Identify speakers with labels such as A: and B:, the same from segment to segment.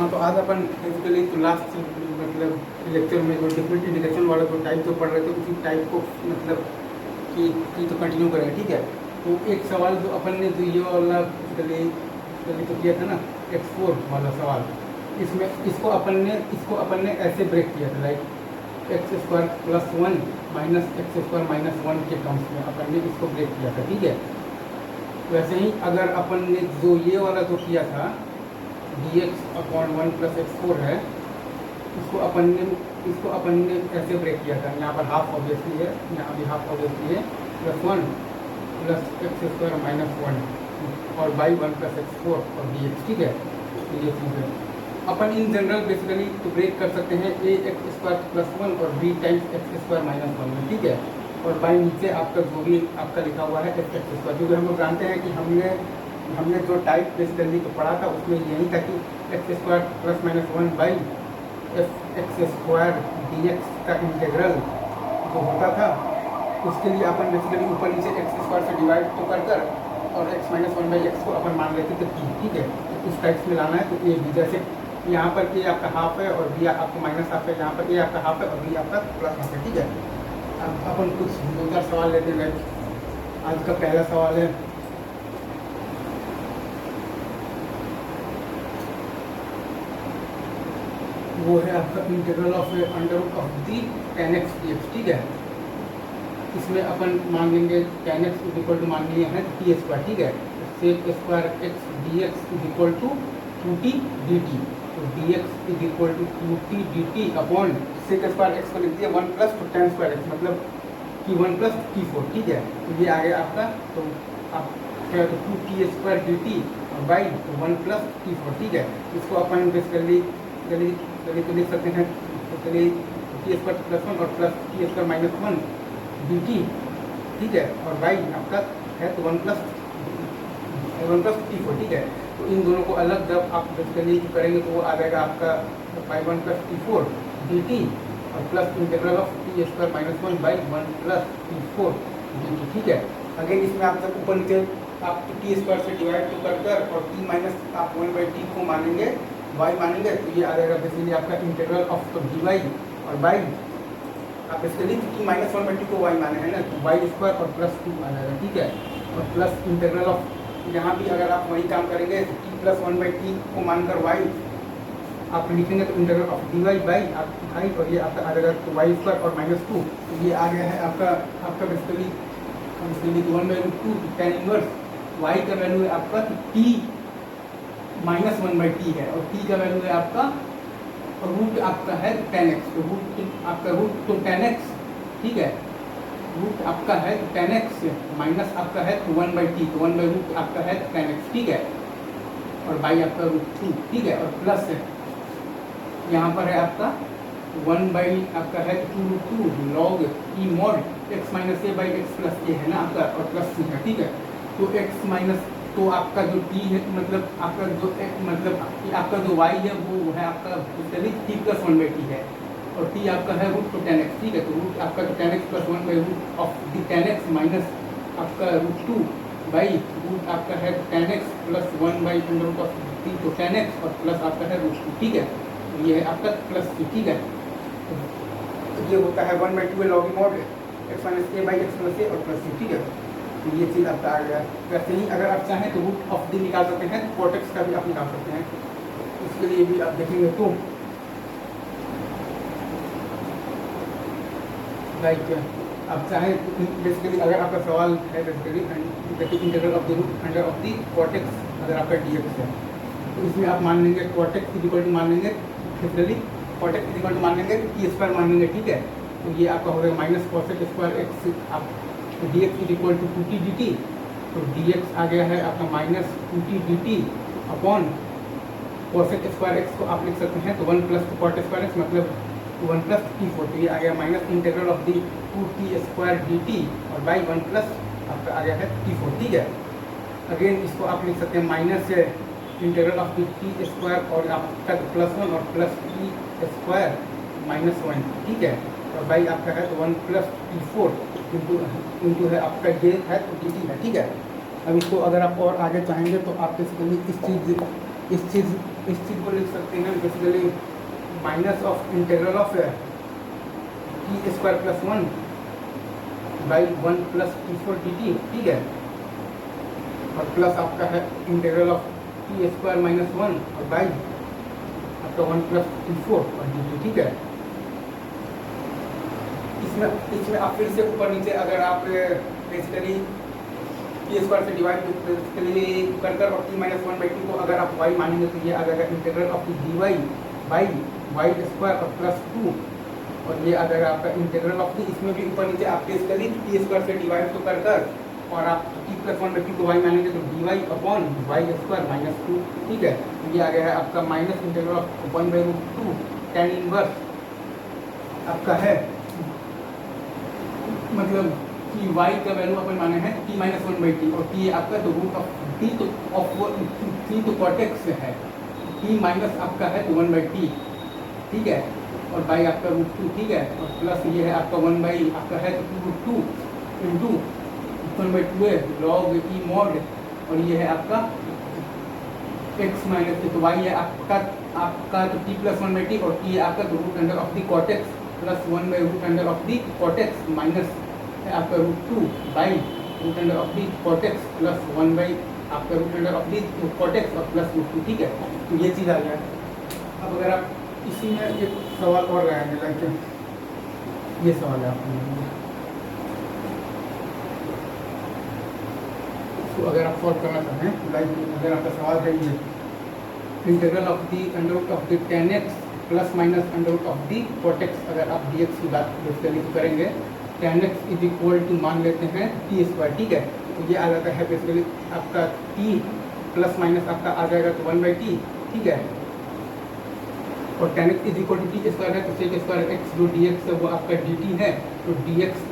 A: हाँ, तो आज अपन बेसिकली तो लास्ट मतलब लेक्चर में जो डिफरेंट इंडिकेशन वाला जो टाइप जो पढ़ रहे थे उसी टाइप को मतलब की तो कंटिन्यू करें, ठीक है। तो एक सवाल जो अपन ने जो ये वाला बेसिकली तो किया था ना, x4 वाला सवाल, इसमें इसको अपन ने ऐसे ब्रेक किया था, like x square plus one minus x square minus one के टर्म्स में अपन ने इसको ब्रेक किया था, ठीक है। वैसे ही अगर अपन ने जो ये वाला जो किया था dx upon one plus x four है, इसको अपन ने ऐसे ब्रेक किया था। यहाँ पर हाफ ऑब्वियसली है, यहाँ भी हाफ ऑब्वियसली है, plus one plus x square minus one और by one plus x four और dx, ठीक है। तो ये चीज़ है। अपन इन जनरल बेसिकली तो ब्रेक कर सकते हैं a x square plus one और b times x square minus one में, ठीक है। और बाई नीचे आपका जो भी आपका लिखा हुआ है एक्स स्क्वायर, क्योंकि हम लोग जानते हैं कि हमने जो टाइप बेसिकली तो पढ़ा था उसमें यही था कि x square plus minus one by x square D x का इंटीग्रल जो होता था उसके लिए अपन बेसिकली ऊपर नीचे एक्स स्क्वायर से डिवाइड तो कर और x minus one by x को अपन मान लेते थे पी, ठीक है। इस टाइप्स में लाना है तो ए बी, जैसे यहाँ पर ए आपका हाफ है और बी आपका माइनस हाफ है, यहाँ पर ए आपका हाफ है और बी आपका प्लस हाफ है, ठीक है। अब अपन कुछ दो चार सवाल लेते हैं। आज का पहला सवाल है, वो है आपका integral of under root of the tan x dx, ठीक है। इसमें अपन मान लेंगे tan x is equal to मान लिए हैं टी स्क्वायर, ठीक है। Sec square x d x is equal to 2t dt, तो dx इज equal to 2t dt upon sec square x को लिख दिया 1 प्लस तो tan स्क्वायर एक्स मतलब कि 1 प्लस t4, ठीक है। तो ये आ गया आपका, तो आप क्या तो 2t स्क्वायर dt और बाई तो 1 प्लस t4, ठीक है। इसको अपन बेसिकली तो लिख सकते हैं, तो चलिए टी स्क्वायर प्लस वन और plus T square minus one D t, ठीक है। और बाई आपका है तो वन प्लस टी फोर, ठीक है। तो इन दोनों को अलग जब आप बेसिकली करेंगे तो वो आ जाएगा आपका by one plus t four d t और plus integral of t square minus one by one plus t four d t, ठीक है। अगेन इसमें आप जब ऊपर नीचे आप टी स्क्वायर से डिवाइड तो कर और टी माइनस आप वन बाई टी को मानेंगे y मानेंगे तो ये आ जाएगा बेसिकली आपका इंटीग्रल ऑफ तो डी वाई और बाई आप basically T minus one by t को y माने हैं ना, तो वाई स्क्वायर और प्लस टू आ जाएगा, ठीक है। और प्लस इंटीग्रल ऑफ यहाँ भी अगर आप वही काम करेंगे तो t plus one by t को मानकर y आप लिखेंगे तो integral of d y by आप आई और ये आपका आ जाएगा तो वाई स्क्वायर और माइनस टू, तो ये आ गया है आपका basically one by root two tan inverse y का वैल्यू है आपका t minus one by t है और टी का वैल्यू है आपका रूट आपका है टेन एक्स, तो रूट आपका रूट तो टेन एक्स, ठीक है। रूट आपका है टेन एक्स माइनस आपका है तो वन बाई टी, तो वन बाई रूट आपका है टेन एक्स, ठीक है। और बाई आपका रूट टू, ठीक है। और प्लस है यहाँ पर है आपका वन बाई आपका है two root two log e mod x minus a by x plus a है ना आपका, और प्लस सी है, ठीक है। तो एक्स माइनस तो आपका जो टी है मतलब आपका जो आपका जो वाई है वो है आपका T plus one by t है और टी आपका है रूट टू टेन एक्स, ठीक है। तो रूट आपका तो tan x plus one by root of the tan x minus आपका रूट टू बाई रूट आपका है tan x plus one by under root of t तो टेन एक्स और प्लस आपका है रूट टू, ठीक है। तो ये है आपका प्लस सी, ठीक है। तो ये होता है one by two log mod x minus a by x plus a और प्लस सी, ठीक है। तो ये चीज़ आपका आ गया। वैसे ही अगर आप चाहें तो रूट ऑफ डी निकाल सकते हैं, कोटेक्स का भी आप निकाल सकते हैं, उसके लिए भी आप देखेंगे तो लाइक आप चाहें तो बेसिकली अगर आपका सवाल है basically integral of the root under of the cot x अगर आपका डी एक्स है तो इसमें आप मान लेंगे कोटेक्स इज इक्वल टू मान लेंगे basically cot x is equal to मान लेंगे टी स्क्वायर मान लेंगे, ठीक है। तो ये आपका हो गया माइनस कोसेक स्क्वायर एक्स आप d x is equal to two t d t, तो डी एक्स आ गया है आपका minus two t d t upon cosec square x को आप लिख सकते हैं तो one plus cot square x मतलब वन प्लस टी फोर, तो ये आ गया minus integral of the two t square d t और बाई वन प्लस आपका आ गया है टी फोर, ठीक है। अगेन इसको आप लिख सकते हैं minus integral of the T square और आपका प्लस वन और plus T square minus one, ठीक है। और बाई आपका है तो one plus t four into है आपका ये है तो डी टी है, ठीक है। अब इसको अगर आप और आगे चाहेंगे तो आप बेसिकली इस चीज़ को लिख सकते हैं basically minus of integral of t square plus 1 by 1 plus t four d t, ठीक है, और प्लस आपका है integral of t square minus 1 और बाई आपका 1 प्लस टी फोर और डी टी, ठीक है। इसमें आप फिर से ऊपर नीचे अगर आप बेसिकली टी स्क्वायर से डिवाइड बेसिकली कर कर और टी माइनस 1/2 को अगर आप वाई मानेंगे तो ये आ जाएगा integral of d y by y square और प्लस 2, और ये आ जाएगा आपका इंटीग्रल ऑफ टी। इसमें भी ऊपर नीचे आप बेसिकली टी स्क्वायर से डिवाइड तो कर कर और आप टी प्लस 1/2 को वाई मानेंगे तो d y upon y square minus 2, ठीक है। ये आ गया है आपका minus integral of 1/√2 tan inverse आपका है, मतलब कि y का वैल्यू अपन माने हैं t माइनस 1/t और t आपका तो रूट ऑफ t तो ऑफ t तो कॉटेक्स है, t माइनस आपका है तो 1/t, ठीक है, और बाई आपका √2, ठीक है, और प्लस ये है आपका 1 बाई आपका है तो 2√2 इंटू 1/2 है लॉग e मॉड, और ये है आपका x माइनस तो y है आपका तो t प्लस 1/t और t है आपका तो root under of the cot x plus 1/√अंडर ऑफ द कॉटेक्स माइनस है आपका √2 by root under of the cot x plus 1 by आपका root under of the cot x और प्लस √2, ठीक है। तो ये चीज़ आ गया। अब अगर आप इसी में एक सवाल और रहेंगे, लाइक ये सवाल है आपको, तो अगर आप सॉल्व करना चाहें, लाइक अगर आपका सवाल है ये integral of the under root of the tan x plus minus under root of the cot x, अगर आप dx की बात बेसिकली तो करेंगे tan x is equal to मान लेते हैं टी स्क्वायर, ठीक है। तो ये आ जाता है बेसिकली आपका t प्लस माइनस आपका आ जाएगा तो 1/t, ठीक है, और tan x is equal to t square है तो sec स्क्वायर x जो dx है वो आपका dt है, तो dx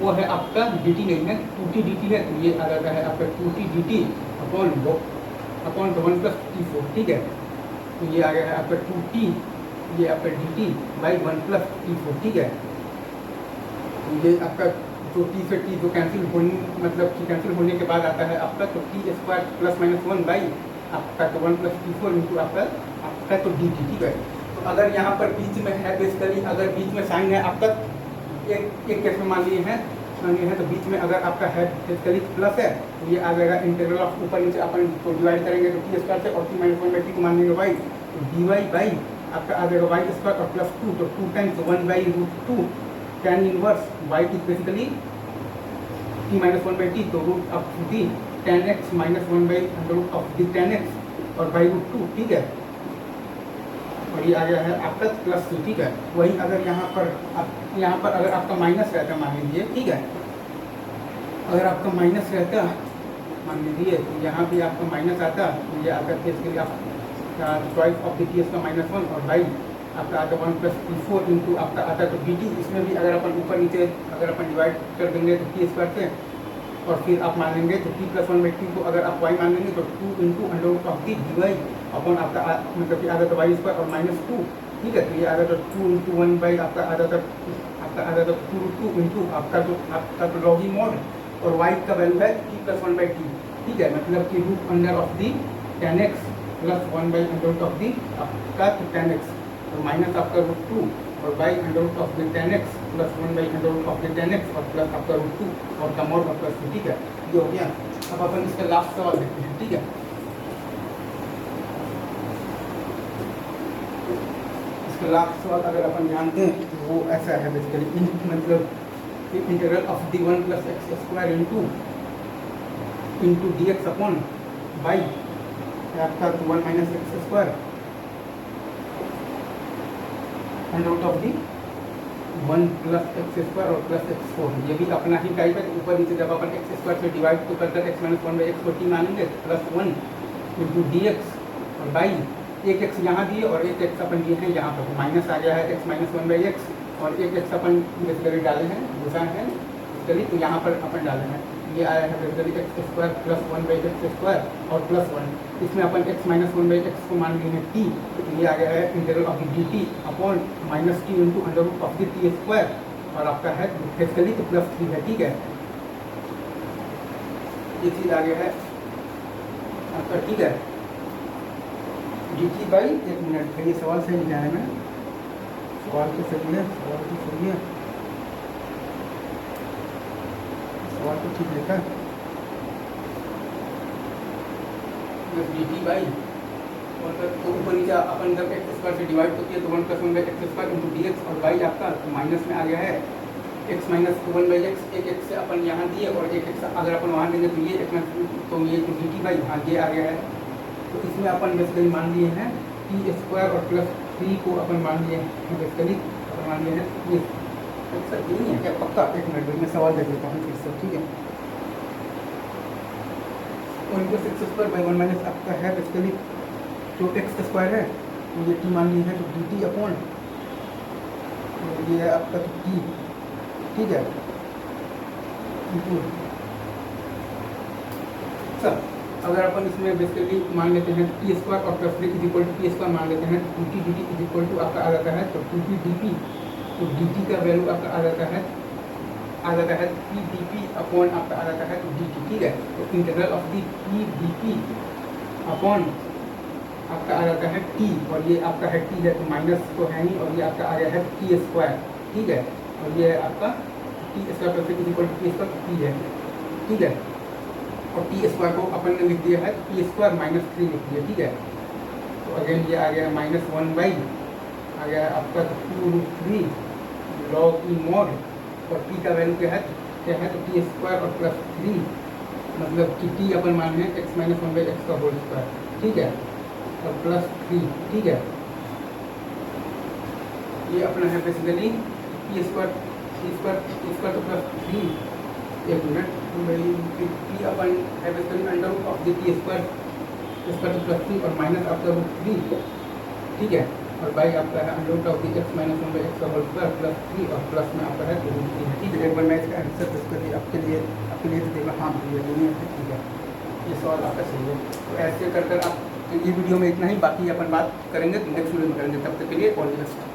A: वो है आपका dt नहीं है 2t dt है, तो ये आ जाता है आपका 2t dt upon 1 plus t4, ठीक है। तो ये आ गया है आपका 2t ये आपका dt बाई 1 प्लस t4, ठीक है। ये आपका जो t से t जो कैंसिल होने मतलब कि कैंसिल होने के बाद आता है आपका तो t square plus minus 1 by आपका तो 1 प्लस t4 इंटू आपका तो dt, ठीक है। तो अगर यहाँ पर बीच में है बेसिकली अगर बीच में साइन है आपका एक केस में मान लिए हैं तो बीच में अगर आपका है बेसिकली प्लस है तो ये आ जाएगा इंटीग्रल ऑफ ऊपर नीचे अपन को डिवाइड करेंगे तो t स्क्वायर से और t माइनस 1/t को मान लेंगे y, तो dy बाई आपका आ जाएगा y स्क्वायर और प्लस 2 तो 2 times 1/√2 tan inverse y is basically t minus 1/t तो root of the tan x minus 1/√2 of the tan x और √2, ठीक है, और ये आ गया है आपका प्लस 2, ठीक है। वही अगर यहाँ पर अगर आपका माइनस रहता मान लीजिए, ठीक है, अगर आपका माइनस रहता मान लीजिए तो यहाँ भी आपका माइनस आता तो ये आता बेसिकली आप चॉइस ऑफ दी टी का -1 और बाई आपका आता 1 प्लस t4 इंटू आपका आता तो dt, इसमें भी अगर अपन ऊपर नीचे अगर अपन डिवाइड कर देंगे तो t स्क्वायर से और फिर आप मान लेंगे तो t प्लस 1/t को अगर आप y मान लेंगे तो 2 into under root of the dy upon आपका मतलब कि आ जाता y स्क्वायर और -2, ठीक है। तो ये आ जाता 2 इंटू 1 बाई आपका आ जाता 2 इंटू आपका तो लॉग ई मॉड और y का वैल्यू है t प्लस 1/t, ठीक है, मतलब कि root under of the tan x plus 1 by under root of the आपका तो tan x तो माइनस आपका √2 और by under root of the tan x plus 1 by under root of the tan x और प्लस आपका √2 और का mod और प्लस 2, ठीक है, ये हो गया। अब अपन इसका लास्ट सवाल देखते हैं, ठीक है। इसका लास्ट सवाल अगर अपन जानते हैं तो वो ऐसा है बेसिकली मतलब integral of the 1 plus x square into dx upon by आपका 1 minus x square under root of the 1 plus x square और प्लस x4, ये भी अपना ही टाइप है। ऊपर नीचे जब अपन एक्स स्क्वायर से डिवाइड तो करते x माइनस 1/x को t मानेंगे प्लस 1 इंटू dx और बाई एक x यहाँ दिए और एक x अपन दिए हैं यहाँ पर माइनस आ गया है x माइनस 1/x और एक x अपन बेसिकली डाले हैं दूसरा है बेसिकली तो यहाँ पर अपन डाले हैं ये आया है basically x square plus 1/x square और प्लस 1, इसमें अपन x माइनस 1/x को मान लिए हैं t, तो ये आ गया है integral of the dt upon minus t into under root of the t square और आपका है बेसिकली तो प्लस 3 है, ठीक है, ये चीज़ आ गया है आपका, ठीक है। डी टी बाई, एक मिनट ये सवाल सही लिखा है, मैं सवाल तो सही है, सवाल तो सही है, सवाल तो ठीक लिखा है। डी टी बाई और तो ऊपर नीचे अपन जब एक्स स्क्वायर से डिवाइड होती है तो 1 + 1 x square into D x, और बाई आपका माइनस में आ गया है x माइनस 1/x, एक एक्स से अपन यहाँ दिए और एक एक्स अगर अपन वहाँ देंगे तो ये एक, तो ये तो डी टी बाई हाँ ये आ गया है। तो इसमें अपन बेसिकली मान लिए हैं टी स्क्वायर और प्लस 3 को अपन मान लिए हैं, बेसिकली अपन मान लिए हैं ये सर नहीं है क्या पक्का? एक मिनट में सवाल देख लेता हूँ फिर से, ठीक है। 1 + x स्क्वायर बाई 1 माइनस आपका है बेसिकली जो एक्स स्क्वायर है, तो ये टी मान ली है, तो डी टी अपॉन ये है आपका तो टी, ठीक है, सब अगर अपन इसमें बेसिकली मान लेते हैं टी स्क्वायर और plus 3 equal to t square मान लेते हैं, तो t d t equal to आपका आ जाता है तो 2t डी, तो डी टी का वैल्यू आपका आ जाता है पी डी पी अपॉन आपका आ जाता है तो डी टी, ठीक है। तो integral of the P D P upon आपका आ जाता है टी, और ये आपका है टी है तो माइनस तो है ही, और ये आपका आ गया है टी स्क्वायर, ठीक है, और ये है आपका t square plus equal to t square t है, ठीक है। और टी स्क्वायर को अपन ने लिख दिया है तो टी स्क्वायर माइनस 3 लिख दिया, ठीक है। तो अगेन ये आ गया माइनस 1 बाई आ गया आपका 2√3 लॉग ई मॉड, और टी का वैल्यू क्या है तो टी स्क्वायर और प्लस 3 मतलब कि टी अपन मान है x माइनस 1/x का होल स्क्वायर, ठीक है, और प्लस 3, ठीक है। ये अपना है बेसिकली टी स्क्वायर तो प्लस 3, एक मिनट भाई टी अपन है basically under root of the t square तो प्लस 3 और माइनस आपका √3, ठीक है, और बाई आपका है under root of the x minus 1/x का होल स्क्वायर प्लस 3 और प्लस में आपका है √3 है, ठीक है। एक बार मैं इसका आंसर बेसिकली आपके लिए तो देखा, हाँ ये दोनों है, ठीक है, ये सवाल आपका सही है। तो ऐसे कर आप, तो ये वीडियो में इतना ही, बाकी अपन बात करेंगे तो नेक्स्ट वीडियो में करेंगे, तब तक के लिए ऑल द बेस्ट।